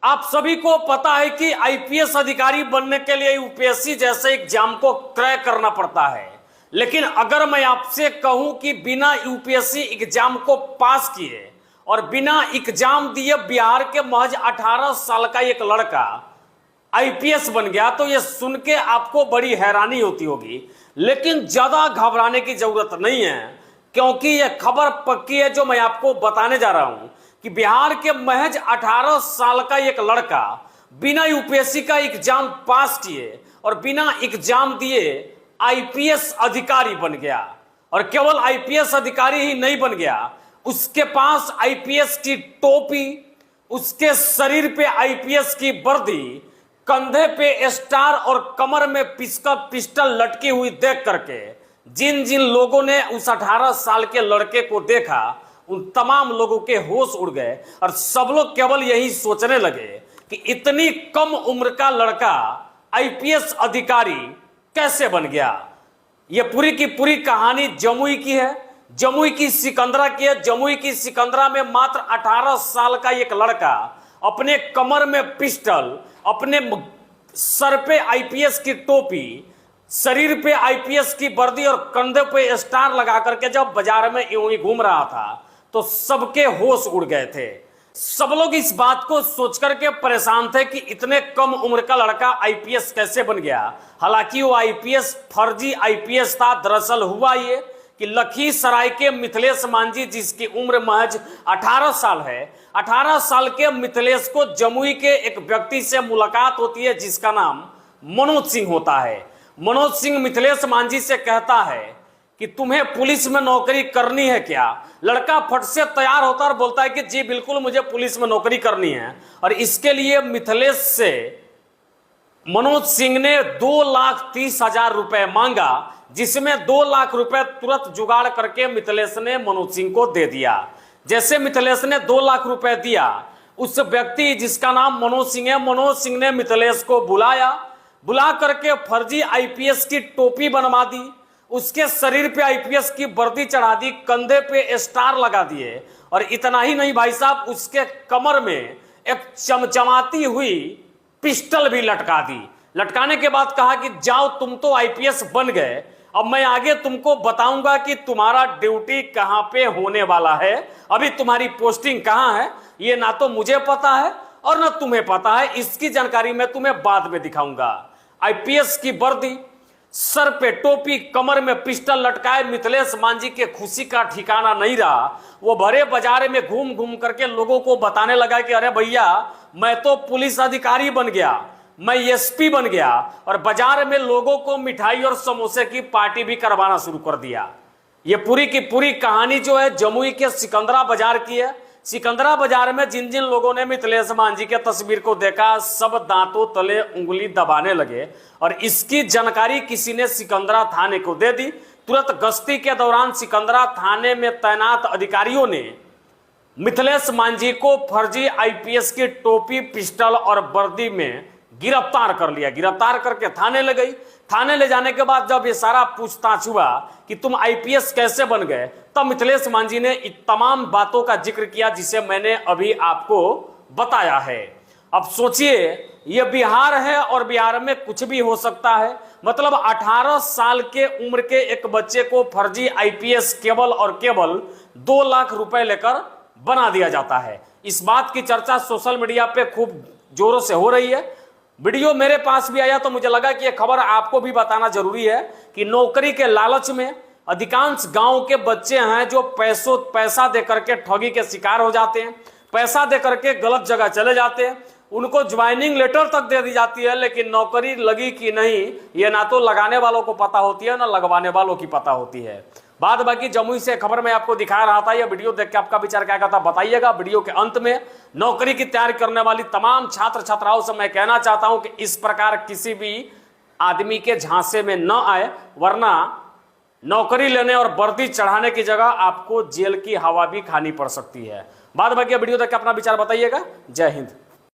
आप सभी को पता है कि आईपीएस अधिकारी बनने के लिए यूपीएससी जैसे एग्जाम को क्रैक करना पड़ता है। लेकिन अगर मैं आपसे कहूं कि बिना यूपीएससी एग्जाम को पास किए और बिना एग्जाम दिए बिहार के महज 18 साल का एक लड़का आईपीएस बन गया, तो यह सुन के आपको बड़ी हैरानी होती होगी। लेकिन ज्यादा घबराने की जरूरत नहीं है, क्योंकि यह खबर पक्की है जो मैं आपको बताने जा रहा हूं कि बिहार के महज 18 साल का एक लड़का बिना यूपीएससी का एग्जाम पास किए और बिना एग्जाम दिए आईपीएस अधिकारी बन गया। और केवल आईपीएस अधिकारी ही नहीं बन गया, उसके पास आईपीएस की टोपी, उसके शरीर पे आईपीएस की वर्दी, कंधे पे स्टार और कमर में पिस्टल लटकी हुई देख करके जिन जिन लोगों ने उस 18 साल के लड़के को देखा उन तमाम लोगों के होश उड़ गए और सब लोग केवल यही सोचने लगे कि इतनी कम उम्र का लड़का आईपीएस अधिकारी कैसे बन गया। यह पूरी की पूरी कहानी जमुई की है, जमुई की सिकंदरा की है। जमुई की सिकंदरा में मात्र 18 साल का एक लड़का अपने कमर में पिस्टल, अपने सर पे आईपीएस की टोपी, शरीर पे आईपीएस की वर्दी और कंधे पे स्टार लगा करके जब बाजार में यूं ही घूम रहा था तो सबके होश उड़ गए थे। सब लोग इस बात को सोच करके परेशान थे कि इतने कम उम्र का लड़का आईपीएस कैसे बन गया। हालांकि वो आईपीएस फर्जी आईपीएस था। दरअसल हुआ ये कि लखीसराय के मिथिलेश मांझी, जिसकी उम्र महज 18 साल है, 18 साल के मिथिलेश को जमुई के एक व्यक्ति से मुलाकात होती है जिसका नाम मनोज सिंह होता है। मनोज सिंह मिथिलेश मांझी से कहता है कि तुम्हें पुलिस में नौकरी करनी है क्या। लड़का फट से तैयार होता और बोलता है कि जी बिल्कुल मुझे पुलिस में नौकरी करनी है। और इसके लिए मिथिलेश से मनोज सिंह ने 2,30,000 रुपए मांगा, जिसमें 2 लाख रुपए तुरंत जुगाड़ करके मिथिलेश ने मनोज सिंह को दे दिया। जैसे मिथिलेश ने 2 लाख रुपए दिया, उस व्यक्ति जिसका नाम मनोज सिंह है, मनोज सिंह ने मिथिलेश को बुला करके फर्जी आईपीएस की टोपी बनवा दी, उसके शरीर पे आईपीएस की वर्दी चढ़ा दी, कंधे पे स्टार लगा दिए। और इतना ही नहीं भाई साहब, उसके कमर में एक चमचमाती हुई पिस्टल भी लटका दी। लटकाने के बाद कहा कि जाओ तुम तो आईपीएस बन गए, अब मैं आगे तुमको बताऊंगा कि तुम्हारा ड्यूटी कहां पे होने वाला है, अभी तुम्हारी पोस्टिंग कहां है ये ना तो मुझे पता है और ना तुम्हें पता है। इसकी जानकारी मैं तुम्हें बाद में दिखाऊंगा। आईपीएस की वर्दी, सर पे टोपी, कमर में पिस्टल लटकाए मिथिलेश मांझी के खुशी का ठिकाना नहीं रहा। वो भरे बाजार में घूम घूम करके लोगों को बताने लगा कि अरे भैया मैं तो पुलिस अधिकारी बन गया, मैं एसपी बन गया। और बाजार में लोगों को मिठाई और समोसे की पार्टी भी करवाना शुरू कर दिया। ये पूरी की पूरी कहानी जो है जमुई के सिकंदरा बाजार की है। सिकंदरा बाजार में जिन जिन लोगों ने मिथिलेश मांझी के तस्वीर को देखा सब दांतों तले उंगली दबाने लगे और इसकी जानकारी किसी ने सिकंदरा थाने को दे दी। तुरंत गश्ती के दौरान सिकंदरा थाने में तैनात अधिकारियों ने मिथिलेश मांझी को फर्जी आईपीएस की टोपी, पिस्टल और वर्दी में गिरफ्तार कर लिया। गिरफ्तार करके थाने ले गई। थाने ले जाने के बाद जब ये सारा पूछताछ हुआ कि तुम आईपीएस कैसे बन गए, तब मिथिलेश मांझी ने इन तमाम बातों का जिक्र किया जिसे मैंने अभी आपको बताया है। अब सोचिए, ये बिहार है और बिहार में कुछ भी हो सकता है। मतलब 18 साल के उम्र के एक बच्चे को फर्जी आईपीएस केवल और केवल 2 लाख रुपए लेकर बना दिया जाता है। इस बात की चर्चा सोशल मीडिया पे खूब जोरों से हो रही है। वीडियो मेरे पास भी आया तो मुझे लगा कि यह खबर आपको भी बताना जरूरी है कि नौकरी के लालच में अधिकांश गांव के बच्चे हैं जो पैसा दे करके ठगी के शिकार हो जाते हैं, पैसा दे करके गलत जगह चले जाते हैं। उनको ज्वाइनिंग लेटर तक दे दी जाती है, लेकिन नौकरी लगी कि नहीं ये ना तो लगाने वालों को पता होती है ना लगवाने वालों की पता होती है। बाद बाकी जमुई से खबर मैं आपको दिखा रहा था। यह वीडियो देख के आपका विचार क्या कहता बताइएगा। वीडियो के अंत में नौकरी की तैयारी करने वाली तमाम छात्र छात्राओं से मैं कहना चाहता हूं कि इस प्रकार किसी भी आदमी के झांसे में न आए, वरना नौकरी लेने और वर्दी चढ़ाने की जगह आपको जेल की हवा भी खानी पड़ सकती है। बाद बाकी वीडियो देख के अपना विचार बताइएगा। जय हिंद।